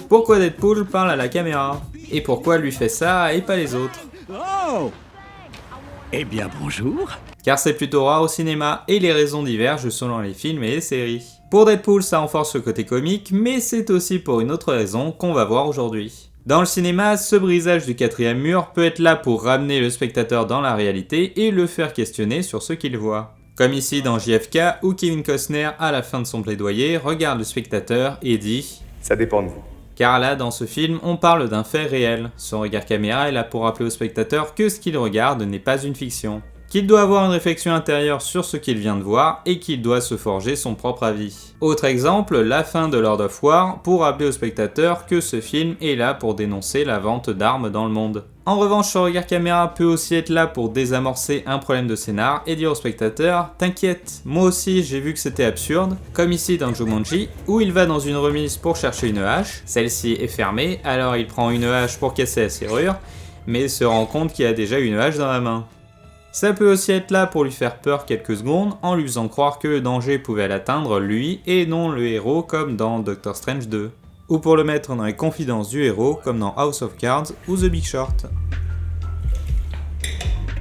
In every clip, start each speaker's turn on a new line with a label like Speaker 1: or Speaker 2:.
Speaker 1: Pourquoi Deadpool parle à la caméra? Et pourquoi lui fait ça et pas les autres?
Speaker 2: Oh! Eh bien bonjour.
Speaker 1: Car c'est plutôt rare au cinéma et les raisons divergent selon les films et les séries. Pour Deadpool, ça renforce le côté comique, mais c'est aussi pour une autre raison qu'on va voir aujourd'hui. Dans le cinéma, ce brisage du quatrième mur peut être là pour ramener le spectateur dans la réalité et le faire questionner sur ce qu'il voit. Comme ici dans JFK, où Kevin Costner, à la fin de son plaidoyer, regarde le spectateur et dit «
Speaker 3: Ça dépend de vous. »
Speaker 1: Car là, dans ce film, on parle d'un fait réel. Son regard caméra est là pour rappeler au spectateur que ce qu'il regarde n'est pas une fiction. Qu'il doit avoir une réflexion intérieure sur ce qu'il vient de voir et qu'il doit se forger son propre avis. Autre exemple, la fin de Lord of War pour rappeler au spectateur que ce film est là pour dénoncer la vente d'armes dans le monde. En revanche, ce regard caméra peut aussi être là pour désamorcer un problème de scénar et dire au spectateur « T'inquiète, moi aussi j'ai vu que c'était absurde », comme ici dans Jumanji, où il va dans une remise pour chercher une hache, celle-ci est fermée, alors il prend une hache pour casser la serrure, mais se rend compte qu'il a déjà une hache dans la main. Ça peut aussi être là pour lui faire peur quelques secondes en lui faisant croire que le danger pouvait l'atteindre lui et non le héros comme dans Doctor Strange 2. Ou pour le mettre dans les confidences du héros comme dans House of Cards ou The Big Short.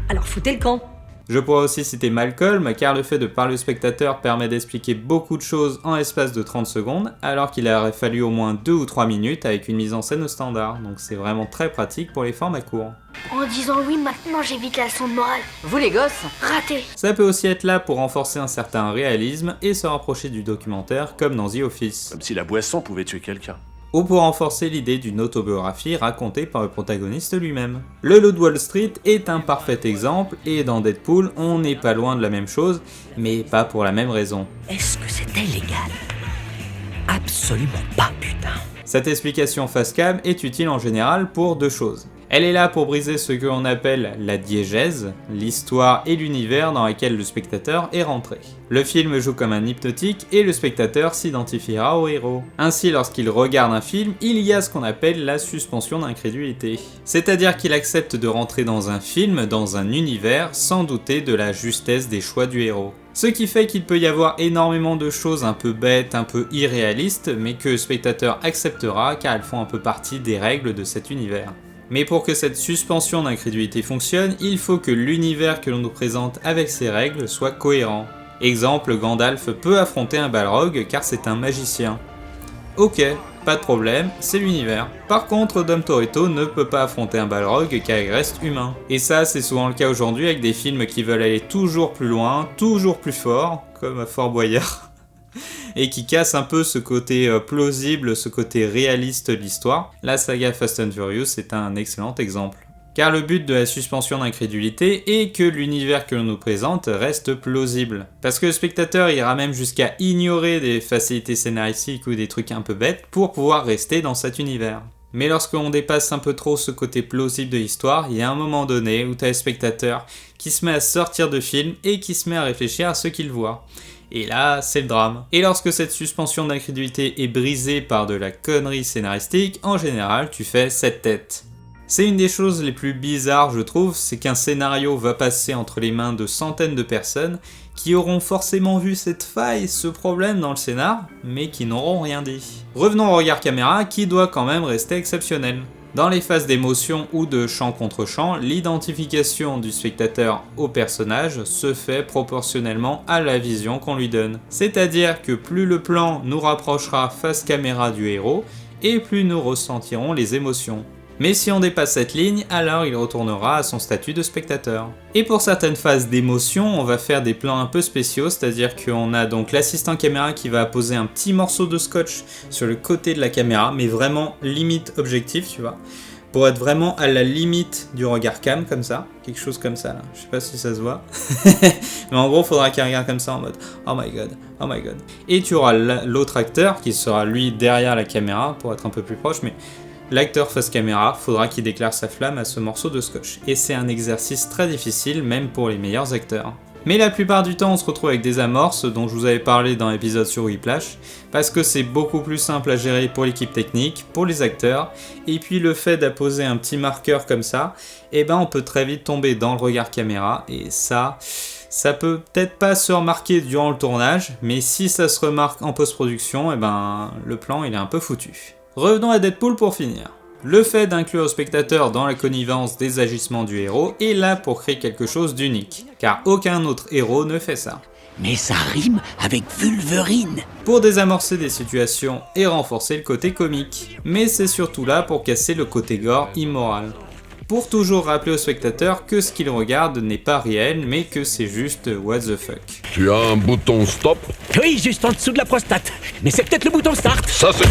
Speaker 4: Alors foutez le camp.
Speaker 1: Je pourrais aussi citer Malcolm, car le fait de parler au spectateur permet d'expliquer beaucoup de choses en l'espace de 30 secondes, alors qu'il aurait fallu au moins 2 ou 3 minutes avec une mise en scène au standard, donc c'est vraiment très pratique pour les formats courts.
Speaker 5: En disant oui, maintenant j'évite la leçon de morale.
Speaker 4: Vous les gosses?
Speaker 5: Raté.
Speaker 1: Ça peut aussi être là pour renforcer un certain réalisme et se rapprocher du documentaire, comme dans The Office.
Speaker 6: Comme si la boisson pouvait tuer quelqu'un.
Speaker 1: Ou pour renforcer l'idée d'une autobiographie racontée par le protagoniste lui-même. Le Loup de Wall Street est un parfait exemple, et dans Deadpool, on n'est pas loin de la même chose, mais pas pour la même raison.
Speaker 4: Est-ce que c'était légal? Absolument pas, putain.
Speaker 1: Cette explication face cam est utile en général pour deux choses. Elle est là pour briser ce que l'on appelle la diégèse, l'histoire et l'univers dans lequel le spectateur est rentré. Le film joue comme un hypnotique et le spectateur s'identifiera au héros. Ainsi, lorsqu'il regarde un film, il y a ce qu'on appelle la suspension d'incrédulité. C'est-à-dire qu'il accepte de rentrer dans un film, dans un univers, sans douter de la justesse des choix du héros. Ce qui fait qu'il peut y avoir énormément de choses un peu bêtes, un peu irréalistes, mais que le spectateur acceptera car elles font un peu partie des règles de cet univers. Mais pour que cette suspension d'incrédulité fonctionne, il faut que l'univers que l'on nous présente avec ses règles soit cohérent. Exemple, Gandalf peut affronter un Balrog car c'est un magicien. Ok, pas de problème, c'est l'univers. Par contre, Dom Toretto ne peut pas affronter un Balrog car il reste humain. Et ça, c'est souvent le cas aujourd'hui avec des films qui veulent aller toujours plus loin, toujours plus fort, comme Fort Boyard. Et qui casse un peu ce côté plausible, ce côté réaliste de l'histoire. La saga Fast and Furious est un excellent exemple. Car le but de la suspension d'incrédulité est que l'univers que l'on nous présente reste plausible. Parce que le spectateur ira même jusqu'à ignorer des facilités scénaristiques ou des trucs un peu bêtes pour pouvoir rester dans cet univers. Mais lorsqu'on dépasse un peu trop ce côté plausible de l'histoire, il y a un moment donné où tu as le spectateur qui se met à sortir de film et qui se met à réfléchir à ce qu'il voit. Et là, c'est le drame. Et lorsque cette suspension d'incrédulité est brisée par de la connerie scénaristique, en général, tu fais cette tête. C'est une des choses les plus bizarres, je trouve, c'est qu'un scénario va passer entre les mains de centaines de personnes qui auront forcément vu cette faille, ce problème dans le scénar, mais qui n'auront rien dit. Revenons au regard caméra, qui doit quand même rester exceptionnel. Dans les phases d'émotion ou de chant contre chant, l'identification du spectateur au personnage se fait proportionnellement à la vision qu'on lui donne. C'est-à-dire que plus le plan nous rapprochera face caméra du héros, et plus nous ressentirons les émotions. Mais si on dépasse cette ligne, alors il retournera à son statut de spectateur. Et pour certaines phases d'émotion, on va faire des plans un peu spéciaux, c'est-à-dire qu'on a donc l'assistant caméra qui va poser un petit morceau de scotch sur le côté de la caméra, mais vraiment limite objectif, tu vois, pour être vraiment à la limite du regard cam, comme ça, quelque chose comme ça là, je sais pas si ça se voit, mais en gros il faudra qu'il regarde comme ça en mode oh my god, oh my god. Et tu auras l'autre acteur qui sera lui derrière la caméra pour être un peu plus proche, mais l'acteur face caméra, faudra qu'il déclare sa flamme à ce morceau de scotch. Et c'est un exercice très difficile, même pour les meilleurs acteurs. Mais la plupart du temps, on se retrouve avec des amorces, dont je vous avais parlé dans l'épisode sur Whiplash, parce que c'est beaucoup plus simple à gérer pour l'équipe technique, pour les acteurs, et puis le fait d'apposer un petit marqueur comme ça, eh ben on peut très vite tomber dans le regard caméra, et ça peut peut-être pas se remarquer durant le tournage, mais si ça se remarque en post-production, eh ben le plan il est un peu foutu. Revenons à Deadpool pour finir. Le fait d'inclure le spectateur dans la connivence des agissements du héros est là pour créer quelque chose d'unique, car aucun autre héros ne fait ça.
Speaker 2: Mais ça rime avec Vulverine.
Speaker 1: Pour désamorcer des situations et renforcer le côté comique, mais c'est surtout là pour casser le côté gore immoral. Pour toujours rappeler au spectateur que ce qu'il regarde n'est pas réel, mais que c'est juste what the fuck.
Speaker 3: Tu as un bouton stop?
Speaker 2: Oui, juste en dessous de la prostate. Mais c'est peut-être le bouton start.
Speaker 3: Ça suffit!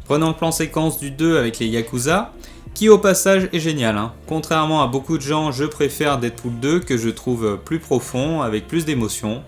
Speaker 1: Prenons le plan séquence du 2 avec les Yakuza, qui au passage est génial. Contrairement à beaucoup de gens, je préfère Deadpool 2 que je trouve plus profond, avec plus d'émotion.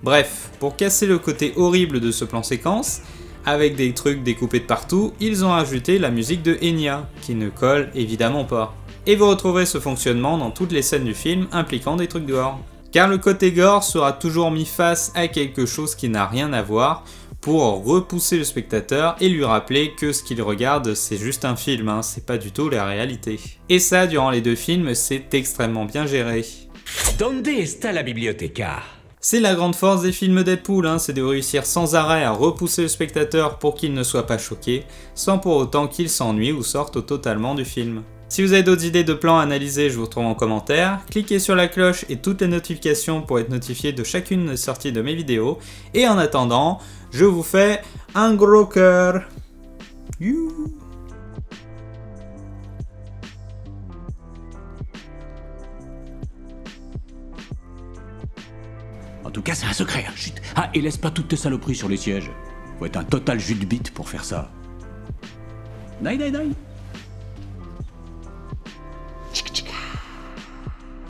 Speaker 1: Bref, pour casser le côté horrible de ce plan séquence, avec des trucs découpés de partout, ils ont ajouté la musique de Enya, qui ne colle évidemment pas. Et vous retrouverez ce fonctionnement dans toutes les scènes du film impliquant des trucs gore. Car le côté gore sera toujours mis face à quelque chose qui n'a rien à voir, pour repousser le spectateur et lui rappeler que ce qu'il regarde c'est juste un film, c'est pas du tout la réalité. Et ça, durant les deux films, c'est extrêmement bien géré.
Speaker 7: Donde está la biblioteca?
Speaker 1: C'est la grande force des films Deadpool, c'est de réussir sans arrêt à repousser le spectateur pour qu'il ne soit pas choqué, sans pour autant qu'il s'ennuie ou sorte totalement du film. Si vous avez d'autres idées de plans à analyser, je vous retrouve en commentaire. Cliquez sur la cloche et toutes les notifications pour être notifié de chacune des sorties de mes vidéos. Et en attendant, je vous fais un gros cœur. You.
Speaker 2: En tout cas, c'est un secret. Chut. Ah, et laisse pas toutes tes saloperies sur les sièges. Faut être un total jus de bite pour faire ça. Nai, nai, nai.